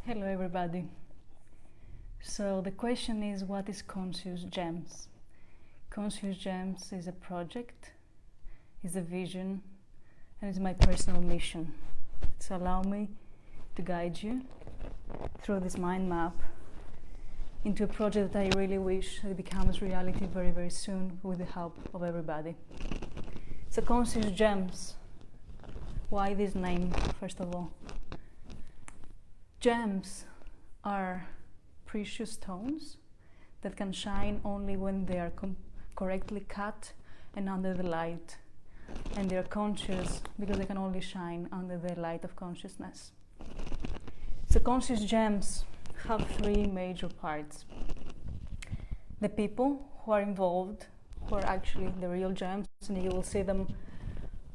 Hello everybody. So the question is, what is Conscious Gems? Conscious Gems is a project, is a vision, and it's my personal mission. So allow me to guide you through this mind map into a project that I really wish it becomes reality very, very soon with the help of everybody. So Conscious Gems. Why this name, first of all? Gems are precious stones that can shine only when they are correctly cut and under the light. And they are conscious because they can only shine under the light of consciousness. So conscious gems have three major parts. The people who are involved, who are actually the real gems, and you will see them,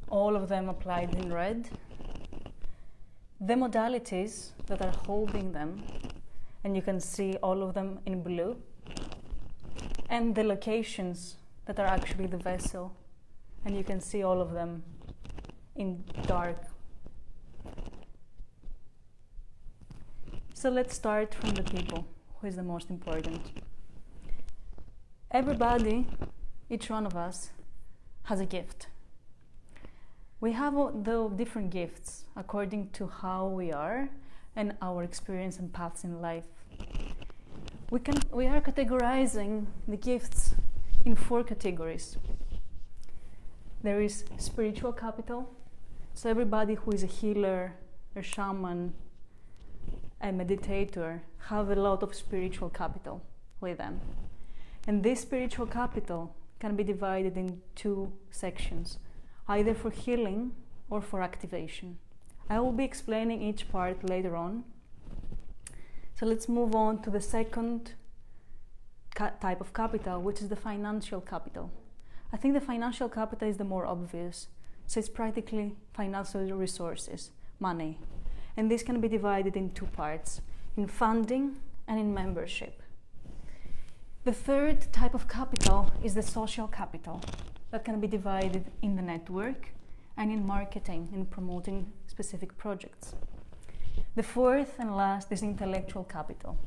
all of them applied in red. The modalities that are holding them, and you can see all of them in blue. And the locations that are actually the vessel, and you can see all of them in dark. So let's start from the people, who is the most important. Everybody, each one of us, has a gift. We have the different gifts according to how we are and our experience and paths in life. We are categorizing the gifts in 4 categories. There is spiritual capital. So everybody who is a healer, a shaman, a meditator have a lot of spiritual capital with them. And this spiritual capital can be divided in 2 sections, either for healing or for activation. I will be explaining each part later on. So let's move on to the second type of capital, which is the financial capital. I think the financial capital is the more obvious. So it's practically financial resources, money. And this can be divided in 2 parts, in funding and in membership. The third type of capital is the social capital, that can be divided in the network and in marketing, in promoting specific projects. The fourth and last is intellectual capital.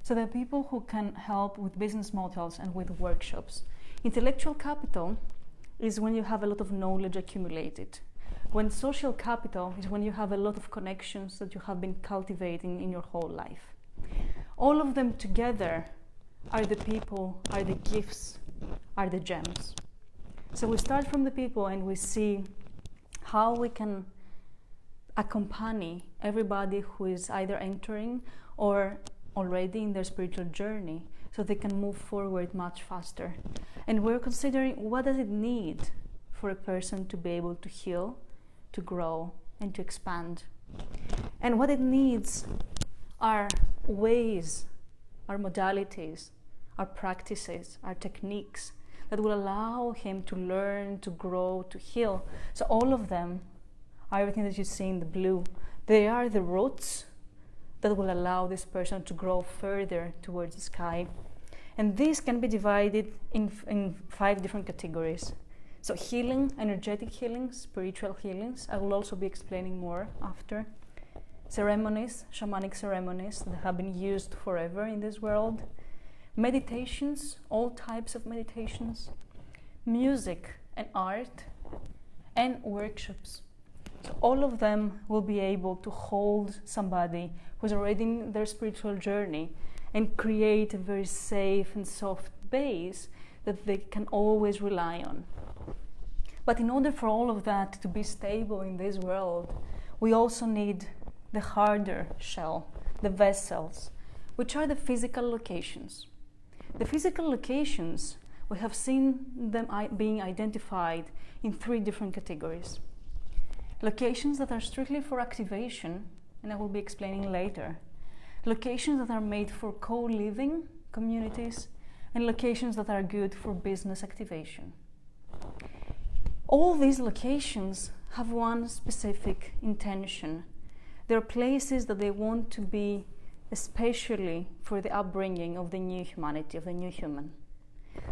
So the people who can help with business models and with workshops. Intellectual capital is when you have a lot of knowledge accumulated. When social capital is when you have a lot of connections that you have been cultivating in your whole life. All of them together are the people, are the gifts, are the gems. So we start from the people and we see how we can accompany everybody who is either entering or already in their spiritual journey so they can move forward much faster. And we're considering, what does it need for a person to be able to heal, to grow, and to expand? And what it needs are ways, are modalities, are practices, are techniques that will allow him to learn, to grow, to heal. So all of them, everything that you see in the blue, they are the roots that will allow this person to grow further towards the sky. And these can be divided in 5 different categories. So healing, energetic healings, spiritual healings. I will also be explaining more after. Ceremonies, shamanic ceremonies that have been used forever in this world. Meditations, all types of meditations, music and art, and workshops. So all of them will be able to hold somebody who's already in their spiritual journey and create a very safe and soft base that they can always rely on. But in order for all of that to be stable in this world, we also need the harder shell, the vessels, which are the physical locations. The physical locations, we have seen them being identified in 3 different categories. Locations that are strictly for activation, and I will be explaining later. Locations that are made for co-living communities, and locations that are good for business activation. All these locations have one specific intention. They're places that they want to be especially for the upbringing of the new humanity, of the new human.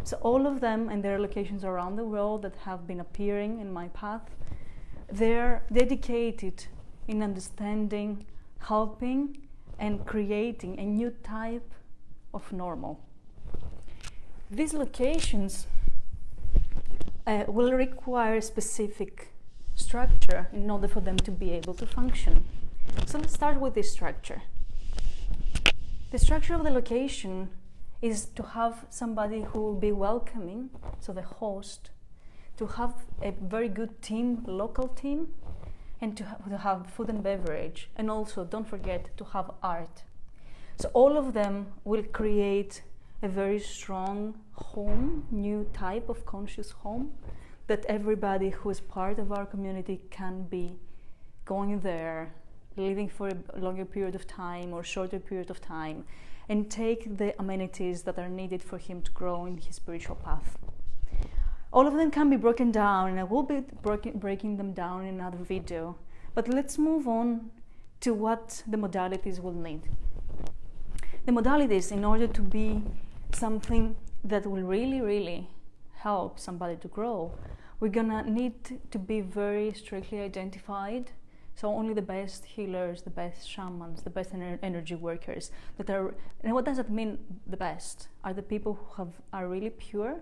So all of them, and there are locations around the world that have been appearing in my path, they're dedicated in understanding, helping, and creating a new type of normal. These locations will require specific structure in order for them to be able to function. So let's start with this structure. The structure of the location is to have somebody who will be welcoming, so the host, to have a very good team, local team, and to have food and beverage, and also don't forget to have art. So all of them will create a very strong home, new type of conscious home, that everybody who is part of our community can be going there, living for a longer period of time or shorter period of time, and take the amenities that are needed for him to grow in his spiritual path. All of them can be broken down, and I will be breaking them down in another video. But let's move on to what the modalities will need. The modalities, in order to be something that will really, really help somebody to grow, we're gonna need to be very strictly identified. So only the best healers, the best shamans, the best energy workers that are, and what does it mean, the best? Are the people who are really pure,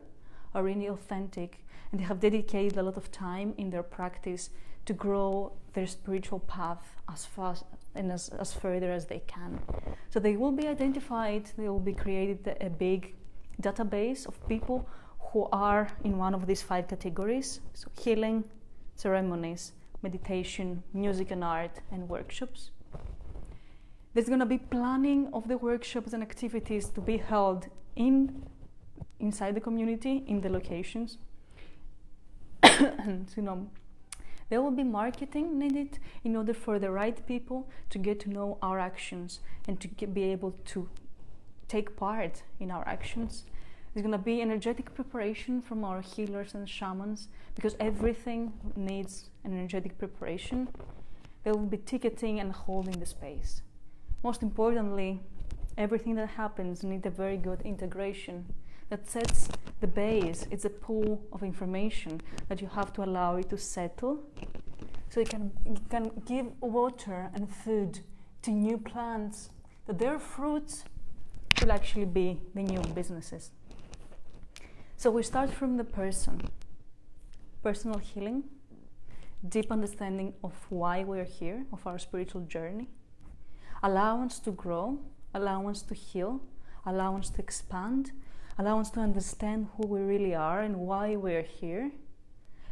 are really authentic, and they have dedicated a lot of time in their practice to grow their spiritual path as fast and as further as they can. So they will be identified, they will be created a big database of people who are in one of these 5 categories. So healing, ceremonies, meditation, music and art, and workshops. There's going to be planning of the workshops and activities to be held inside the community, in the locations. And, there will be marketing needed in order for the right people to get to know our actions and to be able to take part in our actions. There's going to be energetic preparation from our healers and shamans, because everything needs an energetic preparation. There will be ticketing and holding the space. Most importantly, everything that happens needs a very good integration that sets the base. It's a pool of information that you have to allow it to settle, so you can give water and food to new plants, that their fruits will actually be the new businesses. So we start from the person. Personal healing, deep understanding of why we're here, of our spiritual journey, allowance to grow, allowance to heal, allowance to expand, allowance to understand who we really are and why we're here.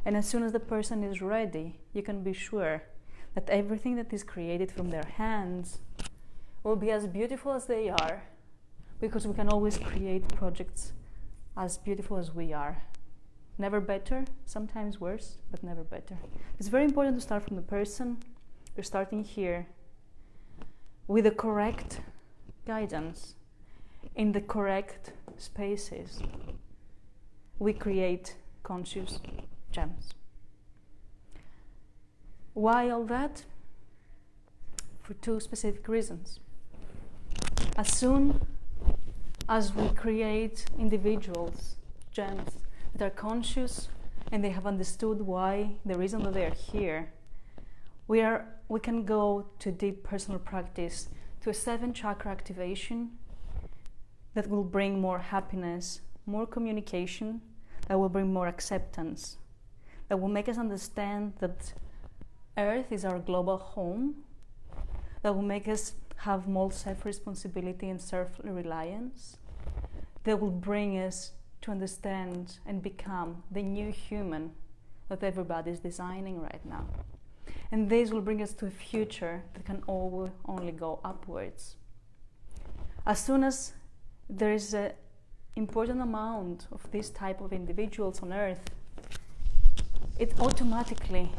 And as soon as the person is ready, you can be sure that everything that is created from their hands will be as beautiful as they are, because we can always create projects as beautiful as we are. Never better, sometimes worse, but never better. It's very important to start from the person. We're starting here with the correct guidance in the correct spaces. We create conscious gems. Why all that? For 2 specific reasons. As soon as we create individuals, gems, that are conscious and they have understood why, the reason that they are here, we can go to deep personal practice, to a 7 chakra activation that will bring more happiness, more communication, that will bring more acceptance, that will make us understand that Earth is our global home, that will make us have more self-responsibility and self-reliance, that will bring us to understand and become the new human that everybody is designing right now. And this will bring us to a future that can only go upwards. As soon as there is an important amount of this type of individuals on Earth, it automatically,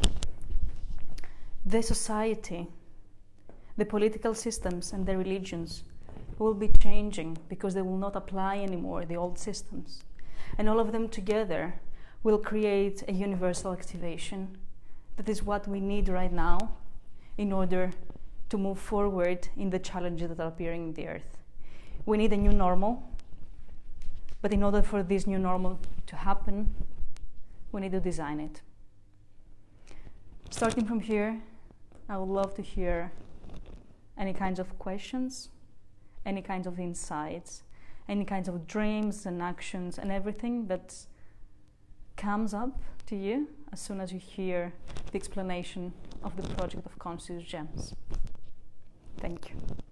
the society, the political systems and the religions will be changing, because they will not apply anymore the old systems. And all of them together will create a universal activation. That is what we need right now in order to move forward in the challenges that are appearing in the Earth. We need a new normal, but in order for this new normal to happen, we need to design it. Starting from here, I would love to hear any kinds of questions, any kinds of insights, any kinds of dreams and actions and everything that comes up to you as soon as you hear the explanation of the project of Conscious Gems. Thank you.